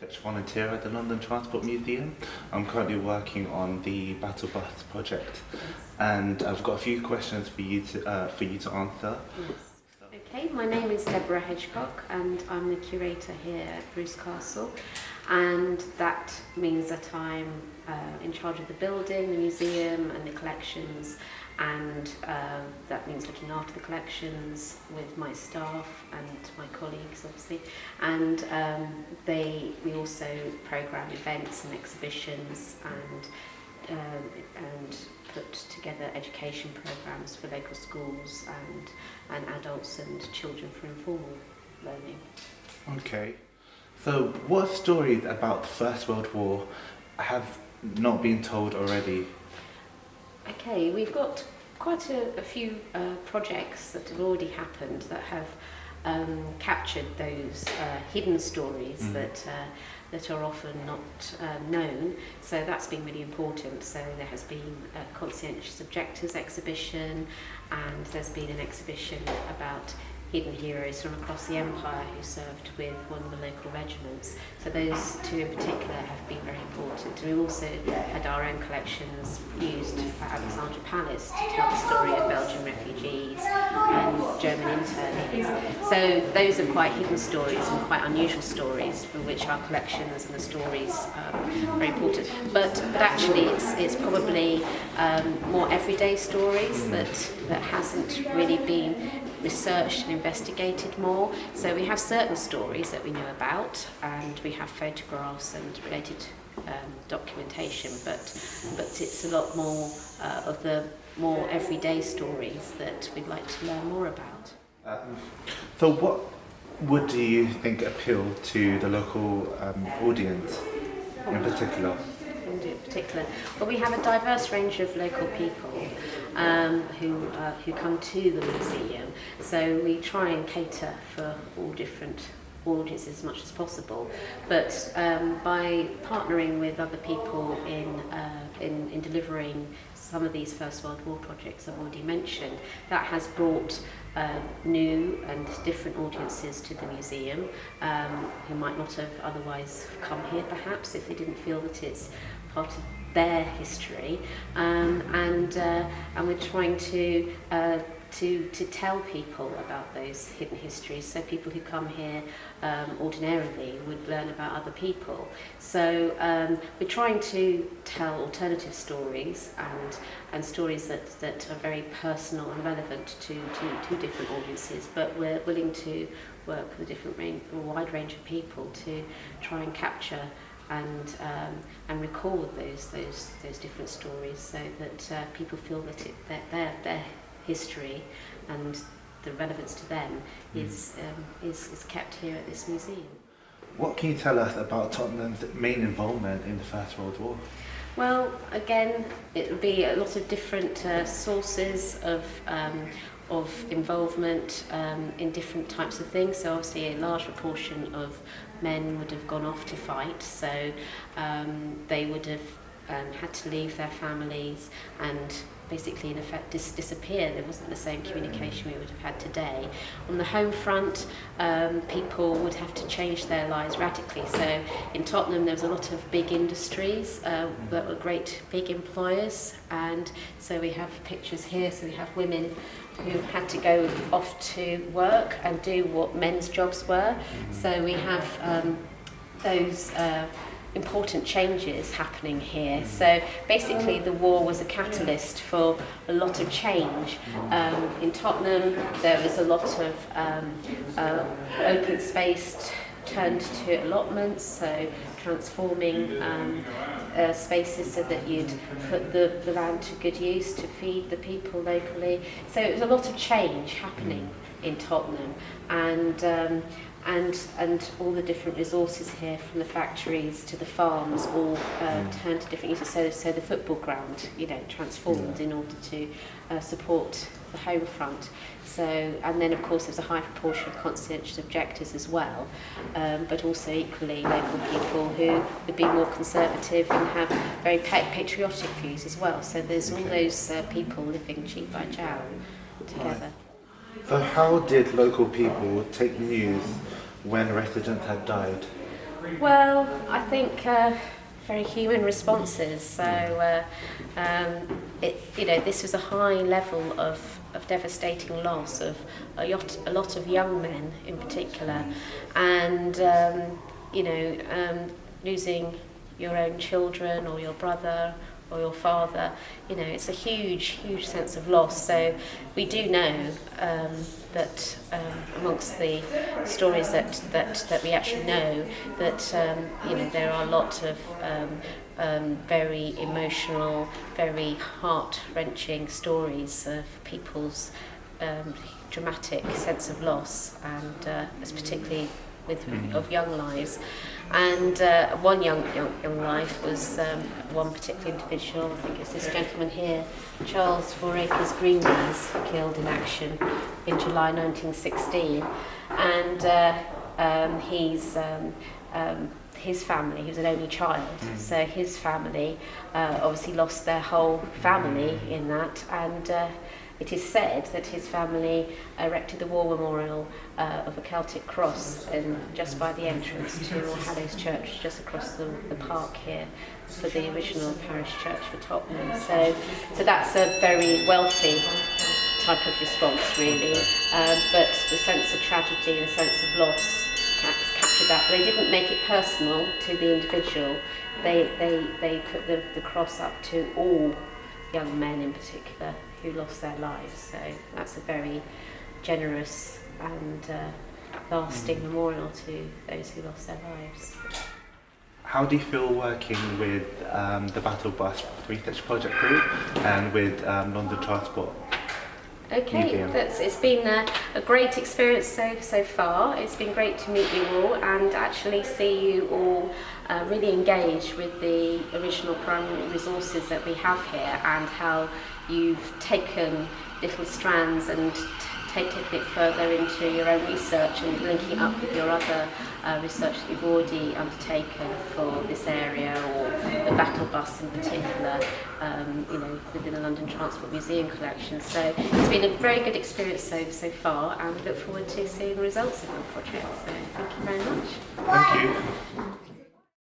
research volunteer at the London Transport Museum. I'm currently working on the Battle Bus project, and I've got a few questions for you to answer. Yes. Okay, my name is Deborah Hedgecock and I'm the curator here at Bruce Castle, and that means that I'm in charge of the building, the museum and the collections, and that means looking after the collections with my staff and my colleagues obviously, and we also programme events and exhibitions and put together education programmes for local schools and adults and children for informal learning. Okay, so what stories about the First World War have not been told already? Okay, we've got quite a few projects that have already happened that have captured those hidden stories that are often not known. So that's been really important. So there has been a conscientious objectors exhibition, and there's been an exhibition about hidden heroes from across the empire who served with one of the local regiments. So those two in particular have been very important. We also had our own collections used at Alexandra Palace to tell the story of Belgian refugees and German internees. So those are quite hidden stories and quite unusual stories for which our collections and the stories are very important. But actually it's probably more everyday stories that hasn't really been researched and investigated more. So we have certain stories that we know about, and we have photographs and related documentation, but it's a lot more of the more everyday stories that we'd like to learn more about. So what would you think appeal to the local audience in particular? Well, we have a diverse range of local people who come to the museum, so we try and cater for all different audiences as much as possible. But by partnering with other people in delivering some of these First World War projects I've already mentioned, that has brought new and different audiences to the museum who might not have otherwise come here perhaps if they didn't feel that it's part of their history, and we're trying to tell people about those hidden histories, so people who come here ordinarily would learn about other people. So we're trying to tell alternative stories and stories that are very personal and relevant to different audiences, but we're willing to work with a wide range of people to try and capture and record those different stories, so that people feel that their history and the relevance to them is kept here at this museum. What can you tell us about Tottenham's main involvement in the First World War? Well, again, it would be a lot of different sources of involvement in different types of things. So obviously a large proportion of men would have gone off to fight, so they would have had to leave their families and basically in effect disappear. There wasn't the same communication we would have had today. On the home front, people would have to change their lives radically. So in Tottenham there was a lot of big industries that were great big employers, and so we have pictures here. So we have women who had to go off to work and do what men's jobs were. So we have those important changes happening here. So basically the war was a catalyst for a lot of change. In Tottenham there was a lot of open space turned to allotments, so transforming spaces so that you'd put the land to good use to feed the people locally. So it was a lot of change happening in Tottenham, and all the different resources here, from the factories to the farms, all turned to different uses. So the football ground, transformed in order to support the home front. So, and then of course there's a high proportion of conscientious objectors as well, but also equally local people who would be more conservative and have very patriotic views as well. So there's all those people living cheek by jowl together. So how did local people take news when residents had died? Well, I think very human responses. So, this was a high level of devastating loss of a lot of young men in particular, and losing your own children or your brother or your father, it's a huge sense of loss. So we do know that amongst the stories that we actually know, that there are a lot of very emotional, very heart-wrenching stories of people's dramatic sense of loss, and it's particularly of young lives. And one young life was one particular individual. I think it's this gentleman here, Charles Fouracres Greenlees, killed in action in July 1916. And his family, he was an only child, so his family obviously lost their whole family in that, and it is said that his family erected the war memorial of a Celtic cross just by the entrance to All Hallows Church, just across the park here, for the original parish church for Tottenham. So that's a very wealthy type of response, really. But the sense of tragedy, the sense of loss captured that. But they didn't make it personal to the individual. They put the cross up to all young men in particular who lost their lives. So that's a very generous and lasting memorial to those who lost their lives. How do you feel working with the Battle Bus Research Project Group and with London Transport? Okay, it's been a great experience so far. It's been great to meet you all and actually see you all really engage with the original primary resources that we have here, and how you've taken little strands and taken it further into your own research and linking up with your other research that you've already undertaken for this area, or the Battle Bus in particular, within the London Transport Museum collection. So it's been a very good experience so far, and we look forward to seeing the results of your project. So thank you very much. Thank you.